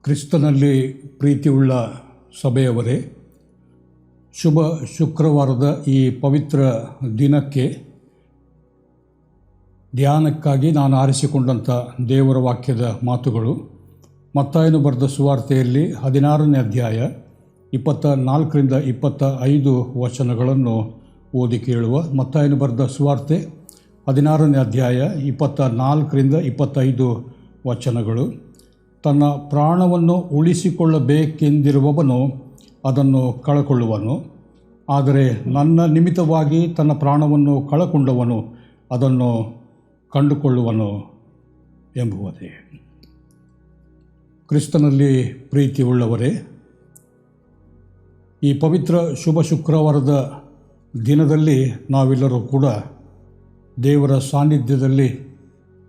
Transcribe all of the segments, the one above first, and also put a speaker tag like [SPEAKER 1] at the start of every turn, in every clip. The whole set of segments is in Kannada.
[SPEAKER 1] ಕ್ರಿಸ್ತನಲ್ಲಿ ಪ್ರೀತಿಯುಳ್ಳ ಸಭೆಯವರೇ, ಶುಭ ಶುಕ್ರವಾರದ ಈ ಪವಿತ್ರ ದಿನಕ್ಕೆ ಧ್ಯಾನಕ್ಕಾಗಿ ನಾನು ಆರಿಸಿಕೊಂಡಂಥ ದೇವರ ವಾಕ್ಯದ ಮಾತುಗಳು ಮತ್ತಾಯನು ಬರೆದ ಸುವಾರ್ತೆಯಲ್ಲಿ 16ನೇ ಅಧ್ಯಾಯ 24ರಿಂದ 25 ವಚನಗಳನ್ನು ಓದಿ ಕೇಳುವ. ಮತ್ತಾಯನು ಬರೆದ ಸುವಾರ್ತೆ 16ನೇ ಅಧ್ಯಾಯ 24ರಿಂದ 25 ವಚನಗಳು. ತನ್ನ ಪ್ರಾಣವನ್ನು ಉಳಿಸಿಕೊಳ್ಳಬೇಕೆಂದಿರುವವನು ಅದನ್ನು ಕಳಕೊಳ್ಳುವನು, ಆದರೆ ನನ್ನ ನಿಮಿತ್ತವಾಗಿ ತನ್ನ ಪ್ರಾಣವನ್ನು ಕಳಕೊಂಡವನು ಅದನ್ನು ಕಂಡುಕೊಳ್ಳುವನು ಎಂಬುವುದೇ. ಕ್ರಿಸ್ತನಲ್ಲಿ ಪ್ರೀತಿಯುಳ್ಳವರೇ, ಈ ಪವಿತ್ರ ಶುಭ ಶುಕ್ರವಾರದ ದಿನದಲ್ಲಿ ನಾವೆಲ್ಲರೂ ಕೂಡ ದೇವರ ಸಾನ್ನಿಧ್ಯದಲ್ಲಿ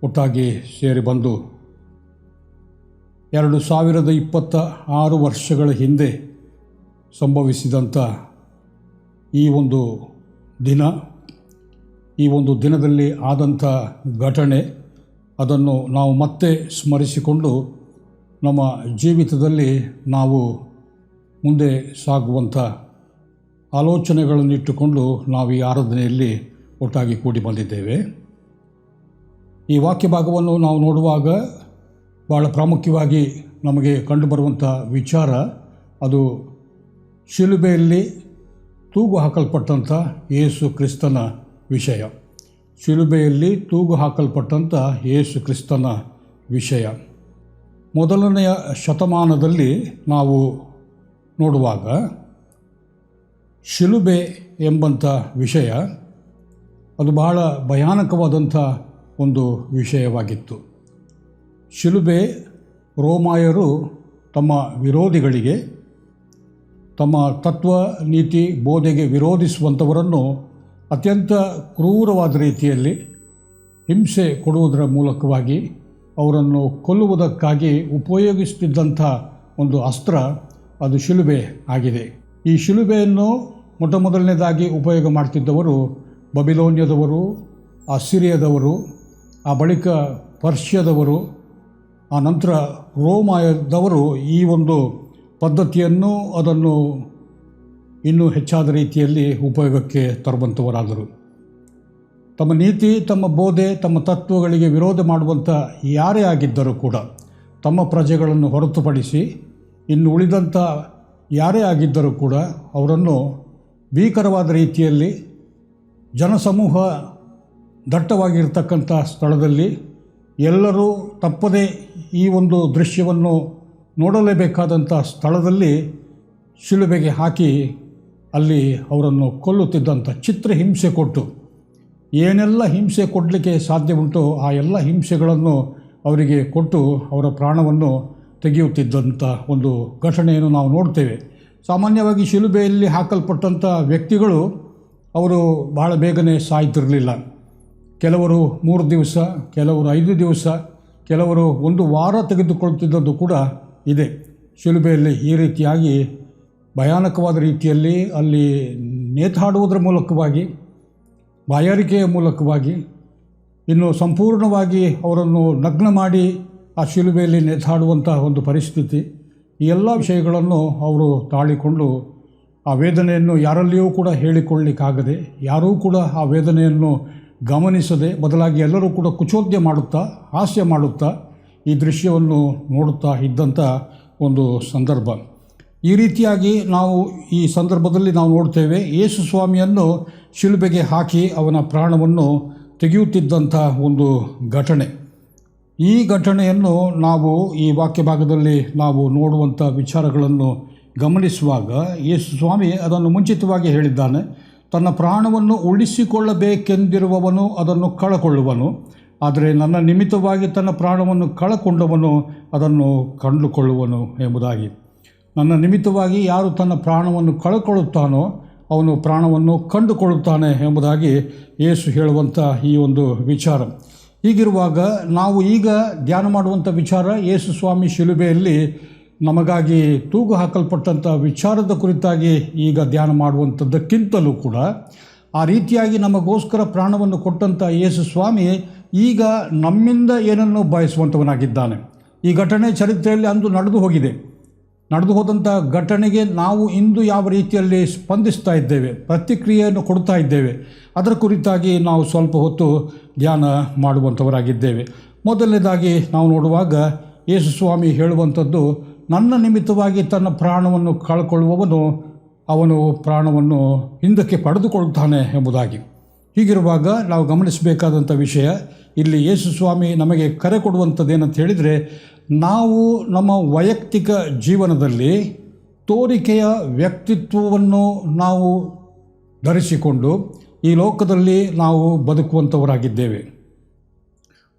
[SPEAKER 1] ಒಟ್ಟಾಗಿ ಸೇರಿ ಬಂದು 2026 ವರ್ಷಗಳ ಹಿಂದೆ ಸಂಭವಿಸಿದಂಥ ಈ ಒಂದು ದಿನದಲ್ಲಿ ಆದಂಥ ಘಟನೆ, ಅದನ್ನು ನಾವು ಮತ್ತೆ ಸ್ಮರಿಸಿಕೊಂಡು ನಮ್ಮ ಜೀವಿತದಲ್ಲಿ ನಾವು ಮುಂದೆ ಸಾಗುವಂಥ ಆಲೋಚನೆಗಳನ್ನಿಟ್ಟುಕೊಂಡು ನಾವು ಈ ಆರಾಧನೆಯಲ್ಲಿ ಒಟ್ಟಾಗಿ ಕೂಡಿ ಬಂದಿದ್ದೇವೆ. ಈ ವಾಕ್ಯ ಭಾಗವನ್ನು ನಾವು ನೋಡುವಾಗ ಭಾಳ ಪ್ರಾಮುಖ್ಯವಾಗಿ ನಮಗೆ ಕಂಡುಬರುವಂಥ ವಿಚಾರ, ಅದು ಶಿಲುಬೆಯಲ್ಲಿ ತೂಗು ಹಾಕಲ್ಪಟ್ಟಂಥ ಯೇಸು ಕ್ರಿಸ್ತನ ವಿಷಯ. ಶಿಲುಬೆಯಲ್ಲಿ ತೂಗು ಹಾಕಲ್ಪಟ್ಟಂಥ ಯೇಸು ಕ್ರಿಸ್ತನ ವಿಷಯ. ಮೊದಲನೆಯ ಶತಮಾನದಲ್ಲಿ ನಾವು ನೋಡುವಾಗ ಶಿಲುಬೆ ಎಂಬಂಥ ವಿಷಯ ಅದು ಬಹಳ ಭಯಾನಕವಾದಂಥ ಒಂದು ವಿಷಯವಾಗಿತ್ತು. ಶಿಲುಬೆ ರೋಮಾಯರು ತಮ್ಮ ವಿರೋಧಿಗಳಿಗೆ, ತಮ್ಮ ತತ್ವ ನೀತಿ ಬೋಧೆಗೆ ವಿರೋಧಿಸುವಂಥವರನ್ನು ಅತ್ಯಂತ ಕ್ರೂರವಾದ ರೀತಿಯಲ್ಲಿ ಹಿಂಸೆ ಕೊಡುವುದರ ಮೂಲಕವಾಗಿ ಅವರನ್ನು ಕೊಲ್ಲುವುದಕ್ಕಾಗಿ ಉಪಯೋಗಿಸುತ್ತಿದ್ದಂಥ ಒಂದು ಅಸ್ತ್ರ ಅದು ಶಿಲುಬೆ ಆಗಿದೆ. ಈ ಶಿಲುಬೆಯನ್ನು ಮೊದಲನೇದಾಗಿ ಉಪಯೋಗ ಮಾಡ್ತಿದ್ದವರು ಬಬಿಲೋನ್ಯದವರು, ಅಸಿರಿಯದವರು, ಆ ಬಳಿಕ ಪರ್ಷಿಯದವರು, ಆ ನಂತರ ರೋಮಾಯದವರು ಈ ಒಂದು ಪದ್ಧತಿಯನ್ನು ಅದನ್ನು ಇನ್ನೂ ಹೆಚ್ಚಾದ ರೀತಿಯಲ್ಲಿ ಉಪಯೋಗಕ್ಕೆ ತರುವಂಥವರಾದರು. ತಮ್ಮ ನೀತಿ, ತಮ್ಮ ಬೋಧೆ, ತಮ್ಮ ತತ್ವಗಳಿಗೆ ವಿರೋಧ ಮಾಡುವಂಥ ಯಾರೇ ಆಗಿದ್ದರೂ ಕೂಡ ತಮ್ಮ ಪ್ರಜೆಗಳನ್ನು ಹೊರತುಪಡಿಸಿ ಇನ್ನು ಉಳಿದಂಥ ಯಾರೇ ಆಗಿದ್ದರೂ ಕೂಡ ಅವರನ್ನು ಭೀಕರವಾದ ರೀತಿಯಲ್ಲಿ ಜನಸಮೂಹ ದಟ್ಟವಾಗಿರ್ತಕ್ಕಂಥ ಸ್ಥಳದಲ್ಲಿ ಎಲ್ಲರೂ ತಪ್ಪದೇ ಈ ಒಂದು ದೃಶ್ಯವನ್ನು ನೋಡಲೇಬೇಕಾದಂಥ ಸ್ಥಳದಲ್ಲಿ ಶಿಲುಬೆಗೆ ಹಾಕಿ ಅಲ್ಲಿ ಅವರನ್ನು ಕೊಲ್ಲುತ್ತಿದ್ದಂಥ ಚಿತ್ರಹಿಂಸೆ ಕೊಟ್ಟು ಏನೆಲ್ಲ ಹಿಂಸೆ ಕೊಡಲಿಕ್ಕೆ ಸಾಧ್ಯ ಉಂಟೋ ಆ ಎಲ್ಲ ಹಿಂಸೆಗಳನ್ನು ಅವರಿಗೆ ಕೊಟ್ಟು ಅವರ ಪ್ರಾಣವನ್ನು ತೆಗೆಯುತ್ತಿದ್ದಂಥ ಒಂದು ಘಟನೆಯನ್ನು ನಾವು ನೋಡ್ತೇವೆ. ಸಾಮಾನ್ಯವಾಗಿ ಶಿಲುಬೆಯಲ್ಲಿ ಹಾಕಲ್ಪಟ್ಟಂಥ ವ್ಯಕ್ತಿಗಳು ಅವರು ಬಹಳ ಬೇಗನೆ ಸಾಯ್ತಿರಲಿಲ್ಲ. ಕೆಲವರು 3 ದಿವಸ, ಕೆಲವರು 5 ದಿವಸ, ಕೆಲವರು 1 ವಾರ ತೆಗೆದುಕೊಳ್ಳುತ್ತಿದ್ದದ್ದು ಕೂಡ ಇದೆ. ಶಿಲುಬೆಯಲ್ಲಿ ಈ ರೀತಿಯಾಗಿ ಭಯಾನಕವಾದ ರೀತಿಯಲ್ಲಿ ಅಲ್ಲಿ ನೇತಾಡುವುದರ ಮೂಲಕವಾಗಿ, ಬಾಯಾರಿಕೆಯ ಮೂಲಕವಾಗಿ, ಇನ್ನು ಸಂಪೂರ್ಣವಾಗಿ ಅವರನ್ನು ನಗ್ನ ಮಾಡಿ ಆ ಶಿಲುಬೆಯಲ್ಲಿ ನೇತಾಡುವಂಥ ಒಂದು ಪರಿಸ್ಥಿತಿ, ಈ ಎಲ್ಲ ವಿಷಯಗಳನ್ನು ಅವರು ತಾಳಿಕೊಂಡು ಆ ವೇದನೆಯನ್ನು ಯಾರಲ್ಲಿಯೂ ಕೂಡ ಹೇಳಿಕೊಳ್ಳಲಿಕ್ಕಾಗದೆ, ಯಾರೂ ಕೂಡ ಆ ವೇದನೆಯನ್ನು ಗಮನಿಸದೆ, ಬದಲಾಗಿ ಎಲ್ಲರೂ ಕೂಡ ಕುಚೋದ್ಯ ಮಾಡುತ್ತಾ, ಹಾಸ್ಯ ಮಾಡುತ್ತಾ ಈ ದೃಶ್ಯವನ್ನು ನೋಡುತ್ತಾ ಇದ್ದಂಥ ಒಂದು ಸಂದರ್ಭ. ಈ ರೀತಿಯಾಗಿ ನಾವು ಈ ಸಂದರ್ಭದಲ್ಲಿ ನಾವು ನೋಡ್ತೇವೆ, ಯೇಸು ಸ್ವಾಮಿಯನ್ನು ಶಿಲುಬೆಗೆ ಹಾಕಿ ಅವನ ಪ್ರಾಣವನ್ನು ತೆಗೆಯುತ್ತಿದ್ದಂಥ ಒಂದು ಘಟನೆ. ಈ ಘಟನೆಯನ್ನು ನಾವು ಈ ವಾಕ್ಯ ಭಾಗದಲ್ಲಿ ನಾವು ನೋಡುವಂಥ ವಿಚಾರಗಳನ್ನು ಗಮನಿಸುವಾಗ ಯೇಸು ಸ್ವಾಮಿ ಅದನ್ನು ಮುಂಚಿತವಾಗಿ ಹೇಳಿದ್ದಾನೆ. ತನ್ನ ಪ್ರಾಣವನ್ನು ಉಳಿಸಿಕೊಳ್ಳಬೇಕೆಂದಿರುವವನು ಅದನ್ನು ಕಳಕೊಳ್ಳುವನು, ಆದರೆ ನನ್ನ ನಿಮಿತ್ತವಾಗಿ ತನ್ನ ಪ್ರಾಣವನ್ನು ಕಳಕೊಂಡವನು ಅದನ್ನು ಕಂಡುಕೊಳ್ಳುವನು ಎಂಬುದಾಗಿ. ನನ್ನ ನಿಮಿತ್ತವಾಗಿ ಯಾರು ತನ್ನ ಪ್ರಾಣವನ್ನು ಕಳಕೊಳ್ಳುತ್ತಾನೋ ಅವನು ಪ್ರಾಣವನ್ನು ಕಂಡುಕೊಳ್ಳುತ್ತಾನೆ ಎಂಬುದಾಗಿ ಯೇಸು ಹೇಳುವಂಥ ಈ ಒಂದು ವಿಚಾರ. ಹೀಗಿರುವಾಗ ನಾವು ಈಗ ಧ್ಯಾನ ಮಾಡುವಂಥ ವಿಚಾರ, ಯೇಸು ಸ್ವಾಮಿ ಶಿಲುಬೆಯಲ್ಲಿ ನಮಗಾಗಿ ತೂಗು ಹಾಕಲ್ಪಟ್ಟಂಥ ವಿಚಾರದ ಕುರಿತಾಗಿ ಈಗ ಧ್ಯಾನ ಮಾಡುವಂಥದ್ದಕ್ಕಿಂತಲೂ ಕೂಡ ಆ ರೀತಿಯಾಗಿ ನಮಗೋಸ್ಕರ ಪ್ರಾಣವನ್ನು ಕೊಟ್ಟಂಥ ಯೇಸು ಸ್ವಾಮಿ ಈಗ ನಮ್ಮಿಂದ ಏನನ್ನು ಬಯಸುವಂಥವನಾಗಿದ್ದಾನೆ. ಈ ಘಟನೆ ಚರಿತ್ರೆಯಲ್ಲಿ ಅಂದು ನಡೆದು ಹೋಗಿದೆ. ನಡೆದು ಹೋದಂಥ ಘಟನೆಗೆ ನಾವು ಇಂದು ಯಾವ ರೀತಿಯಲ್ಲಿ ಸ್ಪಂದಿಸ್ತಾ ಇದ್ದೇವೆ, ಪ್ರತಿಕ್ರಿಯೆಯನ್ನು ಕೊಡ್ತಾ ಇದ್ದೇವೆ, ಅದರ ಕುರಿತಾಗಿ ನಾವು ಸ್ವಲ್ಪ ಹೊತ್ತು ಧ್ಯಾನ ಮಾಡುವಂಥವರಾಗಿದ್ದೇವೆ. ಮೊದಲನೇದಾಗಿ ನಾವು ನೋಡುವಾಗ ಯೇಸು ಸ್ವಾಮಿ ಹೇಳುವಂಥದ್ದು, ನನ್ನ ನಿಮಿತ್ತವಾಗಿ ತನ್ನ ಪ್ರಾಣವನ್ನು ಕಳ್ಕೊಳ್ಳುವವನು ಅವನು ಪ್ರಾಣವನ್ನು ಹಿಂದಕ್ಕೆ ಪಡೆದುಕೊಳ್ತಾನೆ ಎಂಬುದಾಗಿ. ಹೀಗಿರುವಾಗ ನಾವು ಗಮನಿಸಬೇಕಾದಂಥ ವಿಷಯ, ಇಲ್ಲಿ ಯೇಸು ಸ್ವಾಮಿ ನಮಗೆ ಕರೆ ಕೊಡುವಂಥದ್ದೇನಂತ ಹೇಳಿದರೆ, ನಾವು ನಮ್ಮ ವೈಯಕ್ತಿಕ ಜೀವನದಲ್ಲಿ ತೋರಿಕೆಯ ವ್ಯಕ್ತಿತ್ವವನ್ನು ನಾವು ಧರಿಸಿಕೊಂಡು ಈ ಲೋಕದಲ್ಲಿ ನಾವು ಬದುಕುವಂಥವರಾಗಿದ್ದೇವೆ.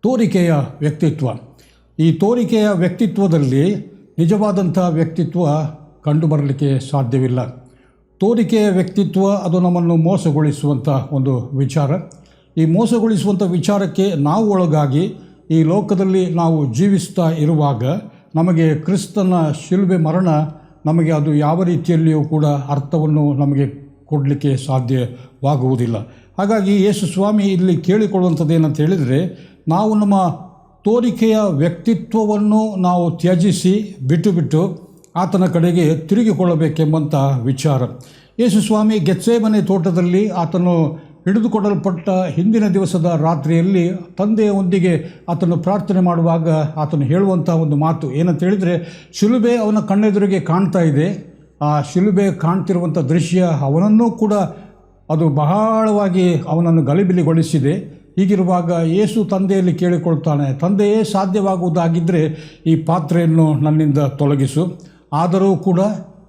[SPEAKER 1] ತೋರಿಕೆಯ ವ್ಯಕ್ತಿತ್ವ, ಈ ತೋರಿಕೆಯ ವ್ಯಕ್ತಿತ್ವದಲ್ಲಿ ನಿಜವಾದಂಥ ವ್ಯಕ್ತಿತ್ವ ಕಂಡುಬರಲಿಕ್ಕೆ ಸಾಧ್ಯವಿಲ್ಲ. ತೋರಿಕೆಯ ವ್ಯಕ್ತಿತ್ವ ಅದು ನಮ್ಮನ್ನು ಮೋಸಗೊಳಿಸುವಂಥ ಒಂದು ವಿಚಾರ. ಈ ಮೋಸಗೊಳಿಸುವಂಥ ವಿಚಾರಕ್ಕೆ ನಾವು ಒಳಗಾಗಿ ಈ ಲೋಕದಲ್ಲಿ ನಾವು ಜೀವಿಸ್ತಾ ಇರುವಾಗ ನಮಗೆ ಕ್ರಿಸ್ತನ ಶಿಲುಬೆ ಮರಣ ನಮಗೆ ಅದು ಯಾವ ರೀತಿಯಲ್ಲಿಯೂ ಕೂಡ ಅರ್ಥವನ್ನು ನಮಗೆ ಕೊಡಲಿಕ್ಕೆ ಸಾಧ್ಯವಾಗುವುದಿಲ್ಲ. ಹಾಗಾಗಿ ಯೇಸು ಸ್ವಾಮಿ ಇಲ್ಲಿ ಕೇಳಿಕೊಳ್ಳುವಂಥದ್ದು ಏನಂತ ಹೇಳಿದರೆ, ನಾವು ನಮ್ಮ ತೋರಿಕೆಯ ವ್ಯಕ್ತಿತ್ವವನ್ನು ನಾವು ತ್ಯಜಿಸಿ ಬಿಟ್ಟು ಆತನ ಕಡೆಗೆ ತಿರುಗಿಕೊಳ್ಳಬೇಕೆಂಬಂಥ ವಿಚಾರ. ಯೇಸು ಸ್ವಾಮಿ ಗೆತ್ಸೇಮನೆ ತೋಟದಲ್ಲಿ ಆತನು ಹಿಡಿದುಕೊಡಲ್ಪಟ್ಟ ಹಿಂದಿನ ದಿವಸದ ರಾತ್ರಿಯಲ್ಲಿ ತಂದೆಯೊಂದಿಗೆ ಆತನು ಪ್ರಾರ್ಥನೆ ಮಾಡುವಾಗ ಆತನು ಹೇಳುವಂಥ ಒಂದು ಮಾತು ಏನಂತ ಹೇಳಿದರೆ, ಶಿಲುಬೆ ಅವನ ಕಣ್ಣೆದುರಿಗೆ ಕಾಣ್ತಾ ಇದೆ. ಆ ಶಿಲುಬೆ ಕಾಣ್ತಿರುವಂಥ ದೃಶ್ಯ ಅವನನ್ನೂ ಕೂಡ ಅದು ಬಹಳವಾಗಿ ಅವನನ್ನು ಗಲಿಬಿಲಿಗೊಳಿಸಿದೆ. ಹೀಗಿರುವಾಗ ಯೇಸು ತಂದೆಯಲ್ಲಿ ಕೇಳಿಕೊಳ್ತಾನೆ, ತಂದೆಯೇ ಸಾಧ್ಯವಾಗುವುದಾಗಿದ್ದರೆ ಈ ಪಾತ್ರೆಯನ್ನು ನನ್ನಿಂದ ತೊಲಗಿಸು, ಆದರೂ ಕೂಡ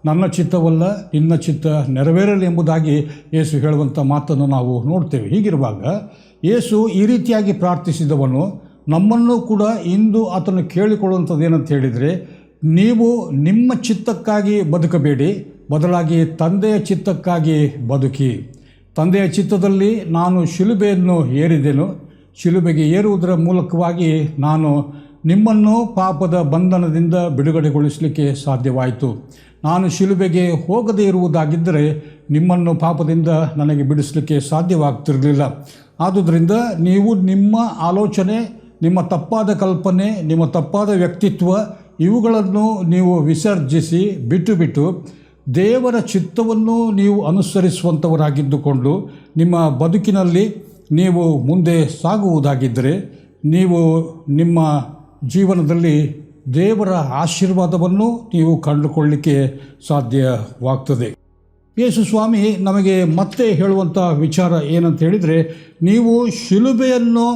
[SPEAKER 1] ನನ್ನ ಚಿತ್ತವಲ್ಲ ನಿನ್ನ ಚಿತ್ತ ನೆರವೇರಲಿ ಎಂಬುದಾಗಿ ಯೇಸು ಹೇಳುವಂಥ ಮಾತನ್ನು ನಾವು ನೋಡ್ತೇವೆ. ಹೀಗಿರುವಾಗ ಯೇಸು ಈ ರೀತಿಯಾಗಿ ಪ್ರಾರ್ಥಿಸಿದವನು ನಮ್ಮನ್ನು ಕೂಡ ಇಂದು ಆತನು ಕೇಳಿಕೊಳ್ಳುವಂಥದ್ದು ಏನಂತ ಹೇಳಿದರೆ, ನೀವು ನಿಮ್ಮ ಚಿತ್ತಕ್ಕಾಗಿ ಬದುಕಬೇಡಿ, ಬದಲಾಗಿ ತಂದೆಯ ಚಿತ್ತಕ್ಕಾಗಿ ಬದುಕಿ. ತಂದೆಯ ಚಿತ್ತದಲ್ಲಿ ನಾನು ಶಿಲುಬೆಯನ್ನು ಏರಿದೆನು, ಶಿಲುಬೆಗೆ ಏರುವುದರ ಮೂಲಕವಾಗಿ ನಾನು ನಿಮ್ಮನ್ನು ಪಾಪದ ಬಂಧನದಿಂದ ಬಿಡುಗಡೆಗೊಳಿಸಲಿಕ್ಕೆ ಸಾಧ್ಯವಾಯಿತು. ನಾನು ಶಿಲುಬೆಗೆ ಹೋಗದೇ ಇರುವುದಾಗಿದ್ದರೆ ನಿಮ್ಮನ್ನು ಪಾಪದಿಂದ ನನಗೆ ಬಿಡಿಸಲಿಕ್ಕೆ ಸಾಧ್ಯವಾಗ್ತಿರಲಿಲ್ಲ. ಆದುದರಿಂದ ನೀವು ನಿಮ್ಮ ಆಲೋಚನೆ, ನಿಮ್ಮ ತಪ್ಪಾದ ಕಲ್ಪನೆ, ನಿಮ್ಮ ತಪ್ಪಾದ ವ್ಯಕ್ತಿತ್ವ ಇವುಗಳನ್ನು ನೀವು ವಿಸರ್ಜಿಸಿ ಬಿಟ್ಟು ದೇವರ ಚಿತ್ತವನ್ನು ನೀವು ಅನುಸರಿಸುವಂಥವರಾಗಿದ್ದುಕೊಂಡು ನಿಮ್ಮ ಬದುಕಿನಲ್ಲಿ ನೀವು ಮುಂದೆ ಸಾಗುವುದಾಗಿದ್ದರೆ ನೀವು ನಿಮ್ಮ ಜೀವನದಲ್ಲಿ ದೇವರ ಆಶೀರ್ವಾದವನ್ನು ನೀವು ಕಂಡುಕೊಳ್ಳಲಿಕ್ಕೆ ಸಾಧ್ಯವಾಗ್ತದೆ. ಯೇಸು ಸ್ವಾಮಿ ನಮಗೆ ಮತ್ತೆ ಹೇಳುವಂಥ ವಿಚಾರ ಏನಂತ ಹೇಳಿದರೆ, ನೀವು ಶಿಲುಬೆಯನ್ನು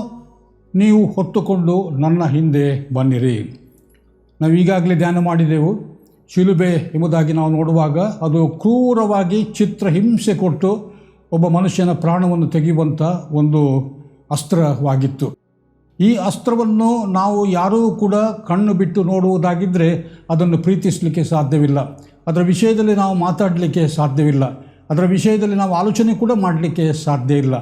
[SPEAKER 1] ನೀವು ಹೊತ್ತುಕೊಂಡು ನನ್ನ ಹಿಂದೆ ಬನ್ನಿರಿ. ನಾವು ಈಗಾಗಲೇ ಧ್ಯಾನ ಮಾಡಿದೆವು. ಶಿಲುಬೆ ಎಂಬುದಾಗಿ ನಾವು ನೋಡುವಾಗ ಅದು ಕ್ರೂರವಾಗಿ ಚಿತ್ರಹಿಂಸೆ ಕೊಟ್ಟು ಒಬ್ಬ ಮನುಷ್ಯನ ಪ್ರಾಣವನ್ನು ತೆಗೆಯುವಂಥ ಒಂದು ಅಸ್ತ್ರವಾಗಿತ್ತು. ಈ ಅಸ್ತ್ರವನ್ನು ನಾವು ಯಾರೂ ಕೂಡ ಕಣ್ಣು ಬಿಟ್ಟು ನೋಡುವುದಾಗಿದ್ದರೆ ಅದನ್ನು ಪ್ರೀತಿಸಲಿಕ್ಕೆ ಸಾಧ್ಯವಿಲ್ಲ. ಅದರ ವಿಷಯದಲ್ಲಿ ನಾವು ಮಾತಾಡಲಿಕ್ಕೆ ಸಾಧ್ಯವಿಲ್ಲ. ಅದರ ವಿಷಯದಲ್ಲಿ ನಾವು ಆಲೋಚನೆ ಕೂಡ ಮಾಡಲಿಕ್ಕೆ ಸಾಧ್ಯ ಇಲ್ಲ.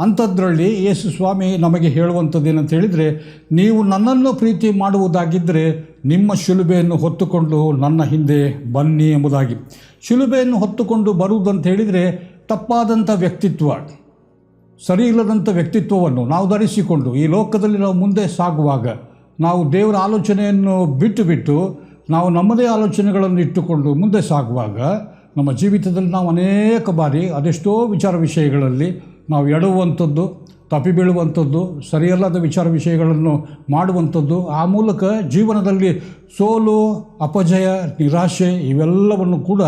[SPEAKER 1] ಅಂಥದ್ರಲ್ಲಿ ಯೇಸು ಸ್ವಾಮಿ ನಮಗೆ ಹೇಳುವಂಥದ್ದು ಏನಂತ ಹೇಳಿದರೆ, ನೀವು ನನ್ನನ್ನು ಪ್ರೀತಿ ಮಾಡುವುದಾಗಿದ್ದರೆ ನಿಮ್ಮ ಶಿಲುಬೆಯನ್ನು ಹೊತ್ತುಕೊಂಡು ನನ್ನ ಹಿಂದೆ ಬನ್ನಿ ಎಂಬುದಾಗಿ. ಶಿಲುಬೆಯನ್ನು ಹೊತ್ತುಕೊಂಡು ಬರುವುದಂತ ಹೇಳಿದರೆ ತಪ್ಪಾದಂಥ ವ್ಯಕ್ತಿತ್ವ, ಸರಿ ಇಲ್ಲದಂಥ ವ್ಯಕ್ತಿತ್ವವನ್ನು ನಾವು ಧರಿಸಿಕೊಂಡು ಈ ಲೋಕದಲ್ಲಿ ನಾವು ಮುಂದೆ ಸಾಗುವಾಗ ನಾವು ದೇವರ ಆಲೋಚನೆಯನ್ನು ಬಿಟ್ಟು ನಾವು ನಮ್ಮದೇ ಆಲೋಚನೆಗಳನ್ನು ಇಟ್ಟುಕೊಂಡು ಮುಂದೆ ಸಾಗುವಾಗ ನಮ್ಮ ಜೀವಿತದಲ್ಲಿ ನಾವು ಅನೇಕ ಬಾರಿ ಅದೆಷ್ಟೋ ವಿಷಯಗಳಲ್ಲಿ ನಾವು ಎಡುವಂಥದ್ದು, ತಪ್ಪಿ ಬೀಳುವಂಥದ್ದು, ಸರಿಯಲ್ಲದ ವಿಷಯಗಳನ್ನು ಮಾಡುವಂಥದ್ದು, ಆ ಮೂಲಕ ಜೀವನದಲ್ಲಿ ಸೋಲು, ಅಪಜಯ, ನಿರಾಶೆ ಇವೆಲ್ಲವನ್ನು ಕೂಡ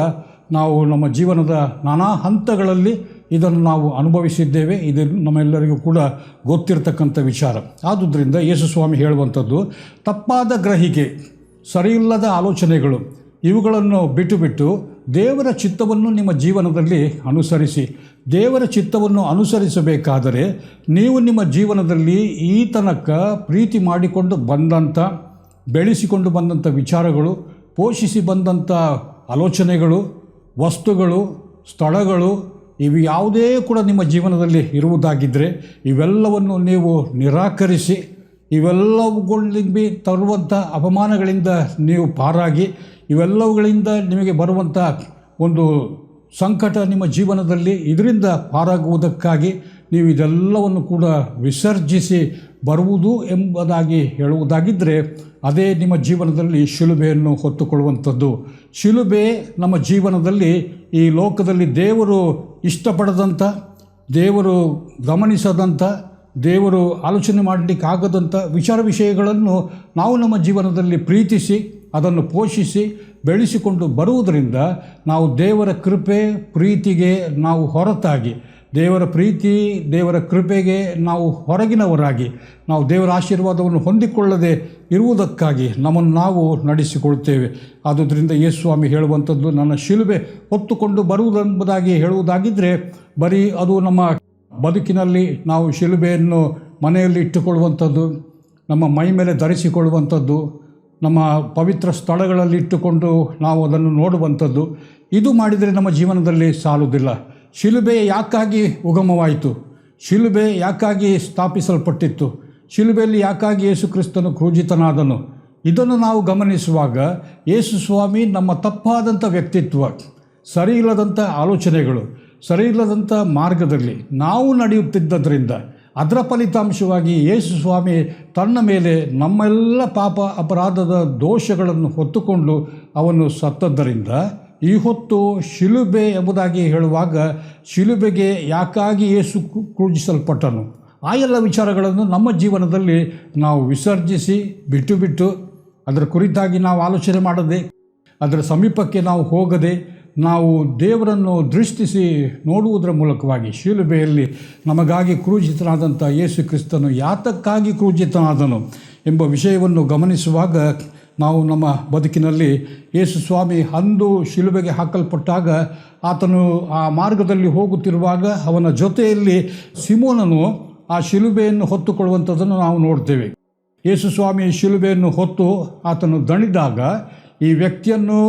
[SPEAKER 1] ನಾವು ನಮ್ಮ ಜೀವನದ ನಾನಾ ಹಂತಗಳಲ್ಲಿ ಇದನ್ನು ನಾವು ಅನುಭವಿಸಿದ್ದೇವೆ. ಇದು ನಮ್ಮೆಲ್ಲರಿಗೂ ಕೂಡ ಗೊತ್ತಿರತಕ್ಕಂಥ ವಿಚಾರ. ಆದುದರಿಂದ ಯೇಸು ಸ್ವಾಮಿ ಹೇಳುವಂಥದ್ದು, ತಪ್ಪಾದ ಗ್ರಹಿಕೆ, ಸರಿಯಿಲ್ಲದ ಆಲೋಚನೆಗಳು ಇವುಗಳನ್ನು ಬಿಟ್ಟು ದೇವರ ಚಿತ್ತವನ್ನು ನಿಮ್ಮ ಜೀವನದಲ್ಲಿ ಅನುಸರಿಸಿ. ದೇವರ ಚಿತ್ತವನ್ನು ಅನುಸರಿಸಬೇಕಾದರೆ ನೀವು ನಿಮ್ಮ ಜೀವನದಲ್ಲಿ ಈ ತನಕ ಪ್ರೀತಿ ಮಾಡಿಕೊಂಡು ಬಂದಂಥ, ಬೆಳೆಸಿಕೊಂಡು ಬಂದಂಥ ವಿಚಾರಗಳು, ಪೋಷಿಸಿ ಬಂದಂಥ ಆಲೋಚನೆಗಳು, ವಸ್ತುಗಳು, ಸ್ಥಳಗಳು ಇವು ಯಾವುದೇ ಕೂಡ ನಿಮ್ಮ ಜೀವನದಲ್ಲಿ ಇರುವುದಾಗಿದ್ದರೆ ಇವೆಲ್ಲವನ್ನು ನೀವು ನಿರಾಕರಿಸಿ, ಇವೆಲ್ಲವುಗಳಿಗೆ ತರುವಂಥ ಅಪಮಾನಗಳಿಂದ ನೀವು ಪಾರಾಗಿ, ಇವೆಲ್ಲವುಗಳಿಂದ ನಿಮಗೆ ಬರುವಂಥ ಒಂದು ಸಂಕಟ ನಿಮ್ಮ ಜೀವನದಲ್ಲಿ ಇದರಿಂದ ಪಾರಾಗುವುದಕ್ಕಾಗಿ ನೀವು ಇದೆಲ್ಲವನ್ನು ಕೂಡ ವಿಸರ್ಜಿಸಿ ಬರುವುದು ಎಂಬುದಾಗಿ ಹೇಳುವುದಾಗಿದ್ದರೆ ಅದೇ ನಿಮ್ಮ ಜೀವನದಲ್ಲಿ ಶಿಲುಬೆಯನ್ನು ಹೊತ್ತುಕೊಳ್ಳುವಂಥದ್ದು. ಶಿಲುಬೆ ನಮ್ಮ ಜೀವನದಲ್ಲಿ ಈ ಲೋಕದಲ್ಲಿ ದೇವರು ಇಷ್ಟಪಡದಂಥ, ದೇವರು ಗಮನಿಸದಂಥ, ದೇವರು ಆಲೋಚನೆ ಮಾಡಲಿಕ್ಕಾಗದಂಥ ವಿಷಯಗಳನ್ನು ನಾವು ನಮ್ಮ ಜೀವನದಲ್ಲಿ ಪ್ರೀತಿಸಿ ಅದನ್ನು ಪೋಷಿಸಿ ಬೆಳೆಸಿಕೊಂಡು ಬರುವುದರಿಂದ ನಾವು ದೇವರ ಕೃಪೆ ಪ್ರೀತಿಗೆ ನಾವು ಹೊರತಾಗಿ, ದೇವರ ಪ್ರೀತಿ ದೇವರ ಕೃಪೆಗೆ ನಾವು ಹೊರಗಿನವರಾಗಿ, ನಾವು ದೇವರ ಆಶೀರ್ವಾದವನ್ನು ಹೊಂದಿಕೊಳ್ಳದೆ ಇರುವುದಕ್ಕಾಗಿ ನಮ್ಮನ್ನು ನಾವು ನಡೆಸಿಕೊಳ್ತೇವೆ. ಆದುದರಿಂದ ಯೇಸು ಸ್ವಾಮಿ ಹೇಳುವಂಥದ್ದು, ನನ್ನ ಶಿಲುಬೆ ಹೊತ್ತುಕೊಂಡು ಬರುವುದೆಂಬುದಾಗಿ ಹೇಳುವುದಾಗಿದ್ದರೆ ಬರೀ ಅದು ನಮ್ಮ ಬದುಕಿನಲ್ಲಿ ನಾವು ಶಿಲುಬೆಯನ್ನು ಮನೆಯಲ್ಲಿ ಇಟ್ಟುಕೊಳ್ಳುವಂಥದ್ದು, ನಮ್ಮ ಮೈ ಮೇಲೆ ಧರಿಸಿಕೊಳ್ಳುವಂಥದ್ದು, ನಮ್ಮ ಪವಿತ್ರ ಸ್ಥಳಗಳಲ್ಲಿ ಇಟ್ಟುಕೊಂಡು ನಾವು ಅದನ್ನು ನೋಡುವಂಥದ್ದು, ಇದು ಮಾಡಿದರೆ ನಮ್ಮ ಜೀವನದಲ್ಲಿ ಸಾಲುವುದಿಲ್ಲ. ಶಿಲುಬೆ ಯಾಕಾಗಿ ಉಗಮವಾಯಿತು? ಶಿಲುಬೆ ಯಾಕಾಗಿ ಸ್ಥಾಪಿಸಲ್ಪಟ್ಟಿತ್ತು? ಶಿಲುಬೆಯಲ್ಲಿ ಯಾಕಾಗಿ ಯೇಸು ಕ್ರಿಸ್ತನು ಕ್ರೂಜಿತನಾದನು? ಇದನ್ನು ನಾವು ಗಮನಿಸುವಾಗ ಯೇಸು ಸ್ವಾಮಿ ನಮ್ಮ ತಪ್ಪಾದಂಥ ವ್ಯಕ್ತಿತ್ವ, ಸರಿ ಇಲ್ಲದಂಥ ಆಲೋಚನೆಗಳು, ಸರಿ ಇಲ್ಲದಂಥ ಮಾರ್ಗದಲ್ಲಿ ನಾವು ನಡೆಯುತ್ತಿದ್ದರಿಂದ ಅದರ ಫಲಿತಾಂಶವಾಗಿ ಯೇಸು ಸ್ವಾಮಿ ತನ್ನ ಮೇಲೆ ನಮ್ಮೆಲ್ಲ ಪಾಪ ಅಪರಾಧದ ದೋಷಗಳನ್ನು ಹೊತ್ತುಕೊಂಡು ಅವನು ಸತ್ತದ್ದರಿಂದ ಈ ಹೊತ್ತು ಶಿಲುಬೆ ಎಂಬುದಾಗಿ ಹೇಳುವಾಗ ಶಿಲುಬೆಗೆ ಯಾಕಾಗಿ ಯೇಸು ಕ್ರೂಜಿಸಲ್ಪಟ್ಟನು, ಆ ಎಲ್ಲ ವಿಚಾರಗಳನ್ನು ನಮ್ಮ ಜೀವನದಲ್ಲಿ ನಾವು ವಿಸರ್ಜಿಸಿ ಬಿಟ್ಟು ಅದರ ಕುರಿತಾಗಿ ನಾವು ಆಲೋಚನೆ ಮಾಡದೆ, ಅದರ ಸಮೀಪಕ್ಕೆ ನಾವು ಹೋಗದೆ, ನಾವು ದೇವರನ್ನು ದೃಷ್ಟಿಸಿ ನೋಡುವುದರ ಮೂಲಕವಾಗಿ ಶಿಲುಬೆಯಲ್ಲಿ ನಮಗಾಗಿ ಕ್ರೂಜಿತನಾದಂಥ ಯೇಸು ಕ್ರಿಸ್ತನು ಯಾತಕ್ಕಾಗಿ ಕ್ರೂಜಿತನಾದನು ಎಂಬ ವಿಷಯವನ್ನು ಗಮನಿಸುವಾಗ ನಾವು ನಮ್ಮ ಬದುಕಿನಲ್ಲಿ ಯೇಸು ಸ್ವಾಮಿ ಅಂದು ಶಿಲುಬೆಗೆ ಹಾಕಲ್ಪಟ್ಟಾಗ ಆತನು ಆ ಮಾರ್ಗದಲ್ಲಿ ಹೋಗುತ್ತಿರುವಾಗ ಅವನ ಜೊತೆಯಲ್ಲಿ ಸಿಮೋನನು ಆ ಶಿಲುಬೆಯನ್ನು ಹೊತ್ತುಕೊಳ್ಳುವಂಥದ್ದನ್ನು ನಾವು ನೋಡ್ತೇವೆ. ಯೇಸು ಸ್ವಾಮಿ ಶಿಲುಬೆಯನ್ನು ಹೊತ್ತು ಆತನು ದಣಿದಾಗ ಈ ವ್ಯಕ್ತಿಯನ್ನು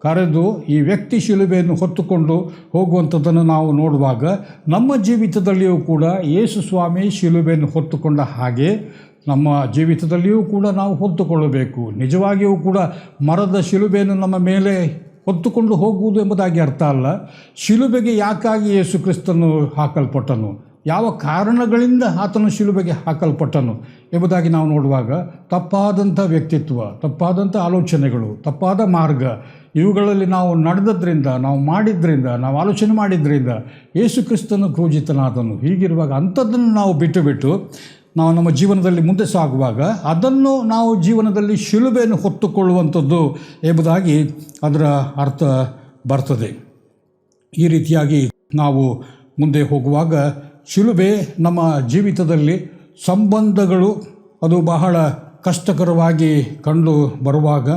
[SPEAKER 1] ಕರೆದು ಈ ವ್ಯಕ್ತಿ ಶಿಲುಬೆಯನ್ನು ಹೊತ್ತುಕೊಂಡು ಹೋಗುವಂಥದ್ದನ್ನು ನಾವು ನೋಡುವಾಗ ನಮ್ಮ ಜೀವಿತದಲ್ಲಿಯೂ ಕೂಡ ಯೇಸು ಸ್ವಾಮಿ ಶಿಲುಬೆಯನ್ನು ಹೊತ್ತುಕೊಂಡ ಹಾಗೆ ನಮ್ಮ ಜೀವಿತದಲ್ಲಿಯೂ ಕೂಡ ನಾವು ಹೊತ್ತುಕೊಳ್ಳಬೇಕು. ನಿಜವಾಗಿಯೂ ಕೂಡ ಮರದ ಶಿಲುಬೆಯನ್ನು ನಮ್ಮ ಮೇಲೆ ಹೊತ್ತುಕೊಂಡು ಹೋಗುವುದು ಎಂಬುದಾಗಿ ಅರ್ಥ ಅಲ್ಲ. ಶಿಲುಬೆಗೆ ಯಾಕಾಗಿ ಯೇಸು ಕ್ರಿಸ್ತನು ಹಾಕಲ್ಪಟ್ಟನು, ಯಾವ ಕಾರಣಗಳಿಂದ ಆತನು ಶಿಲುಬೆಗೆ ಹಾಕಲ್ಪಟ್ಟನು ಎಂಬುದಾಗಿ ನಾವು ನೋಡುವಾಗ ತಪ್ಪಾದಂಥ ವ್ಯಕ್ತಿತ್ವ, ತಪ್ಪಾದಂಥ ಆಲೋಚನೆಗಳು, ತಪ್ಪಾದ ಮಾರ್ಗ ಇವುಗಳಲ್ಲಿ ನಾವು ನಡೆದದ್ರಿಂದ, ನಾವು ಮಾಡಿದ್ರಿಂದ, ನಾವು ಆಲೋಚನೆ ಮಾಡಿದ್ರಿಂದ ಯೇಸು ಕ್ರಿಸ್ತನು ಕ್ರೂಜಿತನಾದನು. ಹೀಗಿರುವಾಗ ಅಂಥದ್ದನ್ನು ನಾವು ಬಿಟ್ಟು ನಾವು ನಮ್ಮ ಜೀವನದಲ್ಲಿ ಮುಂದೆ ಸಾಗುವಾಗ ಅದನ್ನು ನಾವು ಜೀವನದಲ್ಲಿ ಶಿಲುಬೆಯನ್ನು ಹೊತ್ತುಕೊಳ್ಳುವಂಥದ್ದು ಎಂಬುದಾಗಿ ಅದರ ಅರ್ಥ ಬರ್ತದೆ. ಈ ರೀತಿಯಾಗಿ ನಾವು ಮುಂದೆ ಹೋಗುವಾಗ ಶಿಲುಬೆ ನಮ್ಮ ಜೀವಿತದಲ್ಲಿ ಸಂಬಂಧಗಳು ಅದು ಬಹಳ ಕಷ್ಟಕರವಾಗಿ ಕಂಡು ಬರುವಾಗ,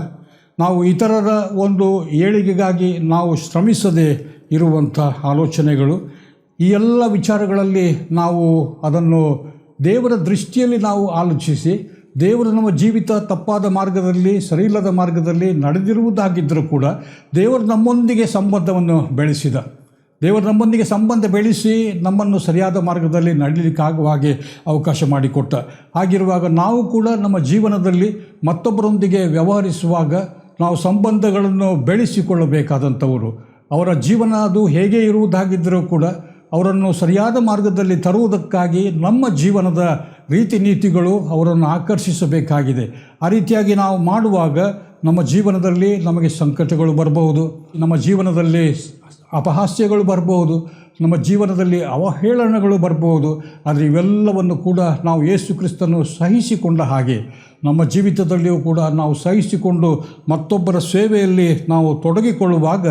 [SPEAKER 1] ನಾವು ಇತರರ ಒಂದು ಏಳಿಗೆಗಾಗಿ ನಾವು ಶ್ರಮಿಸದೆ ಇರುವಂಥ ಆಲೋಚನೆಗಳು, ಈ ಎಲ್ಲ ವಿಚಾರಗಳಲ್ಲಿ ನಾವು ಅದನ್ನು ದೇವರ ದೃಷ್ಟಿಯಲ್ಲಿ ನಾವು ಆಲೋಚಿಸಿ, ದೇವರು ನಮ್ಮ ಜೀವಿತ ತಪ್ಪಾದ ಮಾರ್ಗದಲ್ಲಿ, ಸರಿಯಿಲ್ಲದ ಮಾರ್ಗದಲ್ಲಿ ನಡೆದಿರುವುದಾಗಿದ್ದರೂ ಕೂಡ ದೇವರು ನಮ್ಮೊಂದಿಗೆ ಸಂಬಂಧವನ್ನು ಬೆಳೆಸಿದ, ದೇವರು ನಮ್ಮೊಂದಿಗೆ ಸಂಬಂಧ ಬೆಳೆಸಿ ನಮ್ಮನ್ನು ಸರಿಯಾದ ಮಾರ್ಗದಲ್ಲಿ ನಡೀಲಿಕ್ಕಾಗುವ ಹಾಗೆ ಅವಕಾಶ ಮಾಡಿಕೊಟ್ಟ. ಹಾಗಿರುವಾಗ ನಾವು ಕೂಡ ನಮ್ಮ ಜೀವನದಲ್ಲಿ ಮತ್ತೊಬ್ಬರೊಂದಿಗೆ ವ್ಯವಹರಿಸುವಾಗ ನಾವು ಸಂಬಂಧಗಳನ್ನು ಬೆಳೆಸಿಕೊಳ್ಳಬೇಕಾದಂಥವರು. ಅವರ ಜೀವನ ಅದು ಹೇಗೆ ಇರುವುದಾಗಿದ್ದರೂ ಕೂಡ ಅವರನ್ನು ಸರಿಯಾದ ಮಾರ್ಗದಲ್ಲಿ ತರುವುದಕ್ಕಾಗಿ ನಮ್ಮ ಜೀವನದ ರೀತಿ ನೀತಿಗಳು ಅವರನ್ನು ಆಕರ್ಷಿಸಬೇಕಾಗಿದೆ. ಆ ರೀತಿಯಾಗಿ ನಾವು ಮಾಡುವಾಗ ನಮ್ಮ ಜೀವನದಲ್ಲಿ ನಮಗೆ ಸಂಕಟಗಳು ಬರಬಹುದು, ನಮ್ಮ ಜೀವನದಲ್ಲಿ ಅಪಹಾಸ್ಯಗಳು ಬರಬಹುದು, ನಮ್ಮ ಜೀವನದಲ್ಲಿ ಅವಹೇಳನಗಳು ಬರಬಹುದು. ಆದರೆ ಇವೆಲ್ಲವನ್ನು ಕೂಡ ನಾವು ಯೇಸು ಕ್ರಿಸ್ತನು ಸಹಿಸಿಕೊಂಡ ಹಾಗೆ ನಮ್ಮ ಜೀವಿತದಲ್ಲಿಯೂ ಕೂಡ ನಾವು ಸಹಿಸಿಕೊಂಡು ಮತ್ತೊಬ್ಬರ ಸೇವೆಯಲ್ಲಿ ನಾವು ತೊಡಗಿಕೊಳ್ಳುವಾಗ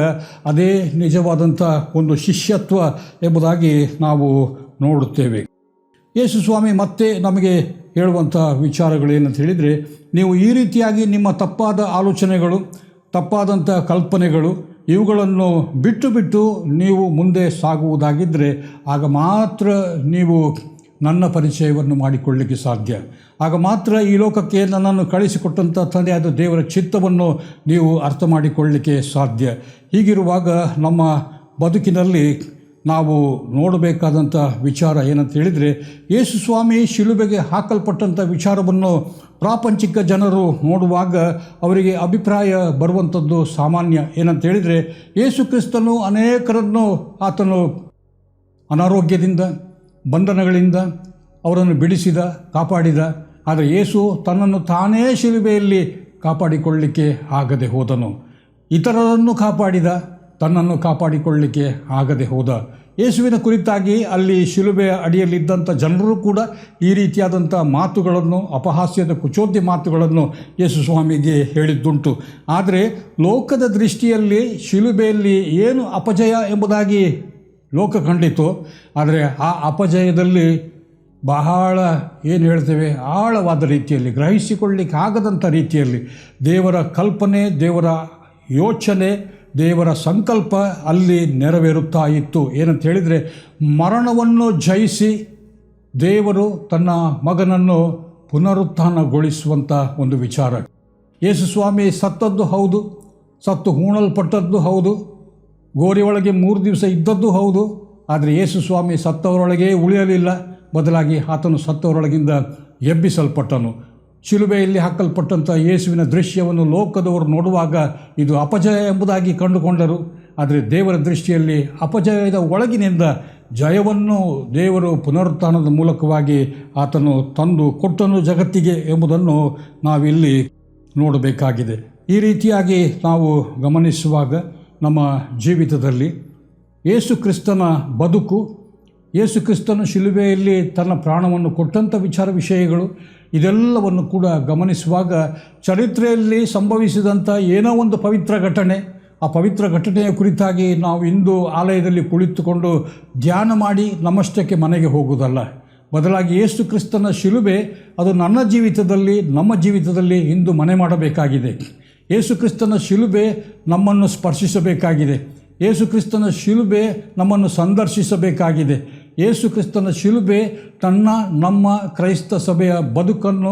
[SPEAKER 1] ಅದೇ ನಿಜವಾದಂಥ ಒಂದು ಶಿಷ್ಯತ್ವ ಎಂಬುದಾಗಿ ನಾವು ನೋಡುತ್ತೇವೆ. ಯೇಸು ಸ್ವಾಮಿ ಮತ್ತೆ ನಮಗೆ ಹೇಳುವಂಥ ವಿಚಾರಗಳು ಏನಂತ ಹೇಳಿದರೆ, ನೀವು ಈ ರೀತಿಯಾಗಿ ನಿಮ್ಮ ತಪ್ಪಾದ ಆಲೋಚನೆಗಳು, ತಪ್ಪಾದಂಥ ಕಲ್ಪನೆಗಳು ಇವುಗಳನ್ನು ಬಿಟ್ಟು ನೀವು ಮುಂದೆ ಸಾಗುವುದಾಗಿದ್ದರೆ ಆಗ ಮಾತ್ರ ನೀವು ನನ್ನ ಪರಿಚಯವನ್ನು ಮಾಡಿಕೊಳ್ಳಲಿಕ್ಕೆ ಸಾಧ್ಯ. ಆಗ ಮಾತ್ರ ಈ ಲೋಕಕ್ಕೆ ನನ್ನನ್ನು ಕಳಿಸಿಕೊಟ್ಟಂಥ ತಂದೆಯಾದ ದೇವರ ಚಿತ್ತವನ್ನು ನೀವು ಅರ್ಥ ಮಾಡಿಕೊಳ್ಳಲಿಕ್ಕೆ ಸಾಧ್ಯ. ಹೀಗಿರುವಾಗ ನಮ್ಮ ಬದುಕಿನಲ್ಲಿ ನಾವು ನೋಡಬೇಕಾದಂಥ ವಿಚಾರ ಏನಂತ ಹೇಳಿದರೆ, ಯೇಸು ಸ್ವಾಮಿ ಶಿಲುಬೆಗೆ ಹಾಕಲ್ಪಟ್ಟಂಥ ವಿಚಾರವನ್ನು ಪ್ರಾಪಂಚಿಕ ಜನರು ನೋಡುವಾಗ ಅವರಿಗೆ ಅಭಿಪ್ರಾಯ ಬರುವಂಥದ್ದು ಸಾಮಾನ್ಯ. ಏನಂತ ಹೇಳಿದರೆ, ಯೇಸು ಕ್ರಿಸ್ತನು ಅನೇಕರನ್ನು ಆತನು ಅನಾರೋಗ್ಯದಿಂದ, ಬಂಧನಗಳಿಂದ, ಅವರನ್ನು ಬಿಡಿಸಿದ, ಕಾಪಾಡಿದ. ಆದರೆ ಯೇಸು ತನ್ನನ್ನು ತಾನೇ ಶಿಲುಬೆಯಲ್ಲಿ ಕಾಪಾಡಿಕೊಳ್ಳಲಿಕ್ಕೆ ಆಗದೆ ಹೋದನು. ಇತರರನ್ನು ಕಾಪಾಡಿದ, ತನ್ನನ್ನು ಕಾಪಾಡಿಕೊಳ್ಳಲಿಕ್ಕೆ ಆಗದೆ ಹೋದ. ಯೇಸುವಿನ ಕುರಿತಾಗಿ ಅಲ್ಲಿ ಶಿಲುಬೆಯ ಅಡಿಯಲ್ಲಿದ್ದಂಥ ಜನರು ಕೂಡ ಈ ರೀತಿಯಾದಂಥ ಮಾತುಗಳನ್ನು, ಅಪಹಾಸ್ಯದ ಕುಚೋದ್ಯ ಮಾತುಗಳನ್ನು ಯೇಸು ಸ್ವಾಮಿಗೆ ಹೇಳಿದ್ದುಂಟು. ಆದರೆ ಲೋಕದ ದೃಷ್ಟಿಯಲ್ಲಿ ಶಿಲುಬೆಯಲ್ಲಿ ಏನು ಅಪಜಯ ಎಂಬುದಾಗಿ ಲೋಕ ಕಂಡಿತು. ಆದರೆ ಆ ಅಪಜಯದಲ್ಲಿ ಬಹಳ ಏನು ಹೇಳ್ತೇವೆ, ಆಳವಾದ ರೀತಿಯಲ್ಲಿ, ಗ್ರಹಿಸಿಕೊಳ್ಳಲಿಕ್ಕೆ ಆಗದಂಥ ರೀತಿಯಲ್ಲಿ ದೇವರ ಕಲ್ಪನೆ, ದೇವರ ಯೋಚನೆ, ದೇವರ ಸಂಕಲ್ಪ ಅಲ್ಲಿ ನೆರವೇರುತ್ತಾ ಇತ್ತು. ಏನಂತ ಹೇಳಿದರೆ, ಮರಣವನ್ನು ಜಯಿಸಿ ದೇವರು ತನ್ನ ಮಗನನ್ನು ಪುನರುತ್ಥಾನಗೊಳಿಸುವಂಥ ಒಂದು ವಿಚಾರ. ಯೇಸು ಸ್ವಾಮಿ ಸತ್ತದ್ದು ಹೌದು, ಸತ್ತು ಹೂಣಲ್ಪಟ್ಟದ್ದು ಹೌದು, ಗೋರಿ ಒಳಗೆ 3 ದಿವಸ ಇದ್ದದ್ದು ಹೌದು. ಆದರೆ ಯೇಸು ಸ್ವಾಮಿ ಸತ್ತವರೊಳಗೆ ಉಳಿಯಲಿಲ್ಲ, ಬದಲಾಗಿ ಆತನು ಸತ್ತವರೊಳಗಿಂದ ಎಬ್ಬಿಸಲ್ಪಟ್ಟನು. ಶಿಲುಬೆಯಲ್ಲಿ ಹಾಕಲ್ಪಟ್ಟಂಥ ಯೇಸುವಿನ ದೃಶ್ಯವನ್ನು ಲೋಕದವರು ನೋಡುವಾಗ ಇದು ಅಪಜಯ ಎಂಬುದಾಗಿ ಕಂಡುಕೊಂಡರು. ಆದರೆ ದೇವರ ದೃಷ್ಟಿಯಲ್ಲಿ ಅಪಜಯದ ಒಳಗಿನಿಂದ ಜಯವನ್ನು ದೇವರು ಪುನರುತ್ಥಾನದ ಮೂಲಕವಾಗಿ ಆತನು ತಂದು ಕೊಟ್ಟನು ಜಗತ್ತಿಗೆ ಎಂಬುದನ್ನು ನಾವಿಲ್ಲಿ ನೋಡಬೇಕಾಗಿದೆ. ಈ ರೀತಿಯಾಗಿ ನಾವು ಗಮನಿಸುವಾಗ ನಮ್ಮ ಜೀವಿತದಲ್ಲಿ ಯೇಸು ಕ್ರಿಸ್ತನ ಬದುಕು, ಯೇಸು ಕ್ರಿಸ್ತನು ಶಿಲುಬೆಯಲ್ಲಿ ತನ್ನ ಪ್ರಾಣವನ್ನು ಕೊಟ್ಟಂಥ ವಿಷಯಗಳು, ಇದೆಲ್ಲವನ್ನು ಕೂಡ ಗಮನಿಸುವಾಗ ಚರಿತ್ರೆಯಲ್ಲಿ ಸಂಭವಿಸಿದಂಥ ಏನೋ ಒಂದು ಪವಿತ್ರ ಘಟನೆ, ಆ ಪವಿತ್ರ ಘಟನೆಯ ಕುರಿತಾಗಿ ನಾವು ಇಂದು ಆಲಯದಲ್ಲಿ ಕುಳಿತುಕೊಂಡು ಧ್ಯಾನ ಮಾಡಿ ನಮ್ಮಷ್ಟಕ್ಕೆ ಮನೆಗೆ ಹೋಗುವುದಲ್ಲ. ಬದಲಾಗಿ ಯೇಸು ಕ್ರಿಸ್ತನ ಶಿಲುಬೆ ಅದು ನನ್ನ ಜೀವಿತದಲ್ಲಿ, ನಮ್ಮ ಜೀವಿತದಲ್ಲಿ ಇಂದು ಮನೆ ಮಾಡಬೇಕಾಗಿದೆ. ಯೇಸು ಕ್ರಿಸ್ತನ ಶಿಲುಬೆ ನಮ್ಮನ್ನು ಸ್ಪರ್ಶಿಸಬೇಕಾಗಿದೆ. ಯೇಸು ಕ್ರಿಸ್ತನ ಶಿಲುಬೆ ನಮ್ಮನ್ನು ಸಂದರ್ಶಿಸಬೇಕಾಗಿದೆ. ಯೇಸು ಕ್ರಿಸ್ತನ ಶಿಲುಬೆ ನಮ್ಮ ಕ್ರೈಸ್ತ ಸಭೆಯ ಬದುಕನ್ನು,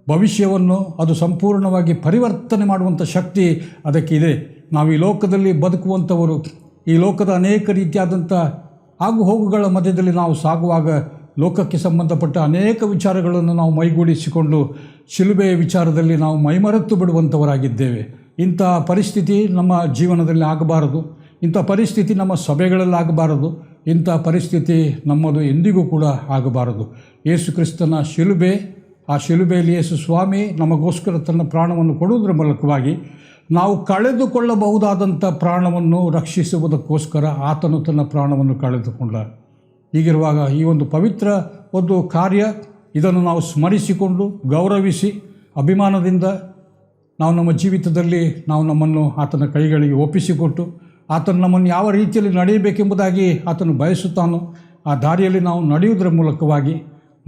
[SPEAKER 1] ಭವಿಷ್ಯವನ್ನು ಅದು ಸಂಪೂರ್ಣವಾಗಿ ಪರಿವರ್ತನೆ ಮಾಡುವಂಥ ಶಕ್ತಿ ಅದಕ್ಕಿದೆ. ನಾವು ಈ ಲೋಕದಲ್ಲಿ ಬದುಕುವಂಥವರು, ಈ ಲೋಕದ ಅನೇಕ ರೀತಿಯಾದಂಥ ಆಗು ಹೋಗುಗಳ ಮಧ್ಯದಲ್ಲಿ ನಾವು ಸಾಗುವಾಗ ಲೋಕಕ್ಕೆ ಸಂಬಂಧಪಟ್ಟ ಅನೇಕ ವಿಚಾರಗಳನ್ನು ನಾವು ಮೈಗೂಡಿಸಿಕೊಂಡು ಶಿಲುಬೆಯ ವಿಚಾರದಲ್ಲಿ ನಾವು ಮೈಮರೆತು ಬಿಡುವಂಥವರಾಗಿದ್ದೇವೆ. ಇಂಥ ಪರಿಸ್ಥಿತಿ ನಮ್ಮ ಜೀವನದಲ್ಲಿ ಆಗಬಾರದು. ಇಂಥ ಪರಿಸ್ಥಿತಿ ನಮ್ಮ ಸಭೆಗಳಲ್ಲಿ ಆಗಬಾರದು. ಇಂಥ ಪರಿಸ್ಥಿತಿ ನಮ್ಮದು ಎಂದಿಗೂ ಕೂಡ ಆಗಬಾರದು. ಯೇಸು ಕ್ರಿಸ್ತನ ಶಿಲುಬೆ, ಆ ಶಿಲುಬೆಯಲ್ಲಿ ಯೇಸು ಸ್ವಾಮಿ ನಮಗೋಸ್ಕರ ತನ್ನ ಪ್ರಾಣವನ್ನು ಕೊಡುವುದರ ಮೂಲಕವಾಗಿ ನಾವು ಕಳೆದುಕೊಳ್ಳಬಹುದಾದಂಥ ಪ್ರಾಣವನ್ನು ರಕ್ಷಿಸುವುದಕ್ಕೋಸ್ಕರ ಆತನು ತನ್ನ ಪ್ರಾಣವನ್ನು ಕಳೆದುಕೊಂಡ. ಹೀಗಿರುವಾಗ ಈ ಒಂದು ಪವಿತ್ರ ಒಂದು ಕಾರ್ಯ, ಇದನ್ನು ನಾವು ಸ್ಮರಿಸಿಕೊಂಡು ಗೌರವಿಸಿ ಅಭಿಮಾನದಿಂದ ನಾವು ನಮ್ಮ ಜೀವಿತದಲ್ಲಿ ನಾವು ನಮ್ಮನ್ನು ಆತನ ಕೈಗಳಿಗೆ ಒಪ್ಪಿಸಿಕೊಟ್ಟು ಆತನು ನಮ್ಮನ್ನು ಯಾವ ರೀತಿಯಲ್ಲಿ ನಡೆಯಬೇಕೆಂಬುದಾಗಿ ಆತನು ಬಯಸುತ್ತಾನೋ ಆ ದಾರಿಯಲ್ಲಿ ನಾವು ನಡೆಯುವುದರ ಮೂಲಕವಾಗಿ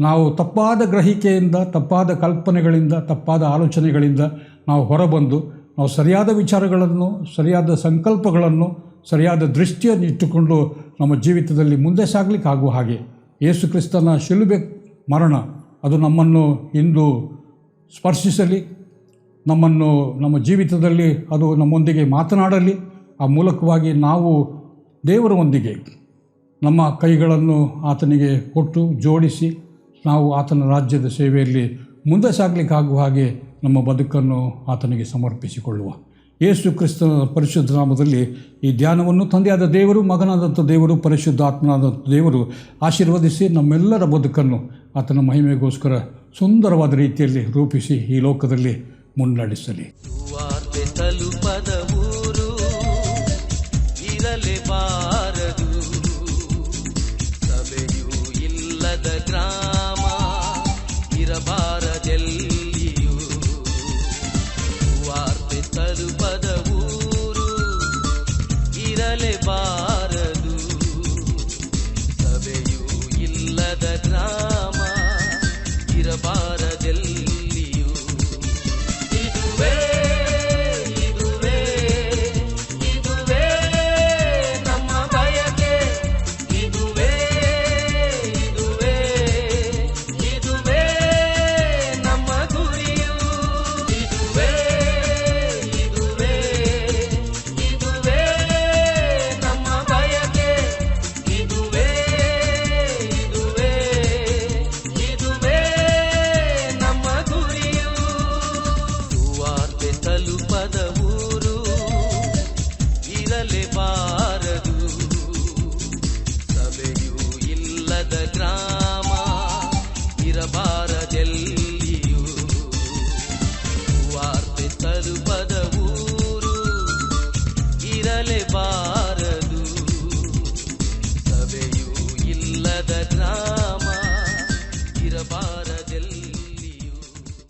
[SPEAKER 1] ನಾವು ತಪ್ಪಾದ ಗ್ರಹಿಕೆಯಿಂದ, ತಪ್ಪಾದ ಕಲ್ಪನೆಗಳಿಂದ, ತಪ್ಪಾದ ಆಲೋಚನೆಗಳಿಂದ ನಾವು ಹೊರಬಂದು ನಾವು ಸರಿಯಾದ ವಿಚಾರಗಳನ್ನು, ಸರಿಯಾದ ಸಂಕಲ್ಪಗಳನ್ನು, ಸರಿಯಾದ ದೃಷ್ಟಿಯನ್ನು ಇಟ್ಟುಕೊಂಡು ನಮ್ಮ ಜೀವಿತದಲ್ಲಿ ಮುಂದೆ ಸಾಗಲಿಕ್ಕಾಗುವ ಹಾಗೆ ಯೇಸು ಕ್ರಿಸ್ತನ ಶಿಲುಬೆ ಮರಣ ಅದು ನಮ್ಮನ್ನು ಇಂದು ಸ್ಪರ್ಶಿಸಲಿ, ನಮ್ಮನ್ನು ನಮ್ಮ ಜೀವಿತದಲ್ಲಿ ಅದು ನಮ್ಮೊಂದಿಗೆ ಮಾತನಾಡಲಿ. ಆ ಮೂಲಕವಾಗಿ ನಾವು ದೇವರೊಂದಿಗೆ ನಮ್ಮ ಕೈಗಳನ್ನು ಆತನಿಗೆ ಕೊಟ್ಟು ಜೋಡಿಸಿ ನಾವು ಆತನ ರಾಜ್ಯದ ಸೇವೆಯಲ್ಲಿ ಮುಂದೆ ಸಾಗಲಿಕ್ಕಾಗುವ ಹಾಗೆ ನಮ್ಮ ಬದುಕನ್ನು ಆತನಿಗೆ ಸಮರ್ಪಿಸಿಕೊಳ್ಳುವ. ಯೇಸು ಕ್ರಿಸ್ತನ ಪರಿಶುದ್ಧ ನಾಮದಲ್ಲಿ ಈ ಧ್ಯಾನವನ್ನು ತಂದೆಯಾದ ದೇವರು, ಮಗನಾದಂಥ ದೇವರು, ಪರಿಶುದ್ಧಾತ್ಮನಾದಂಥ ದೇವರು ಆಶೀರ್ವದಿಸಿ ನಮ್ಮೆಲ್ಲರ ಬದುಕನ್ನು ಆತನ ಮಹಿಮೆಗೋಸ್ಕರ ಸುಂದರವಾದ ರೀತಿಯಲ್ಲಿ ರೂಪಿಸಿ ಈ ಲೋಕದಲ್ಲಿ ಮುನ್ನಡೆಸಲಿ.
[SPEAKER 2] ಇರಲೇಬಾರದು ಸಭೆಯೂ ಇಲ್ಲದ ಗ್ರಾಮ, ಇರಬಾರದೆಲ್ಲಿಯೂ ವಾರ್ತೆ ತಲುಪದ ಊರು. ಇರಲೇಬಾರದು ಸಭೆಯೂ ಇಲ್ಲದ ಗ್ರಾಮ, ಇರಬಾರದೆಲ್ಲಿಯೂ. ಇದುವೇ ಗ್ರಾಮ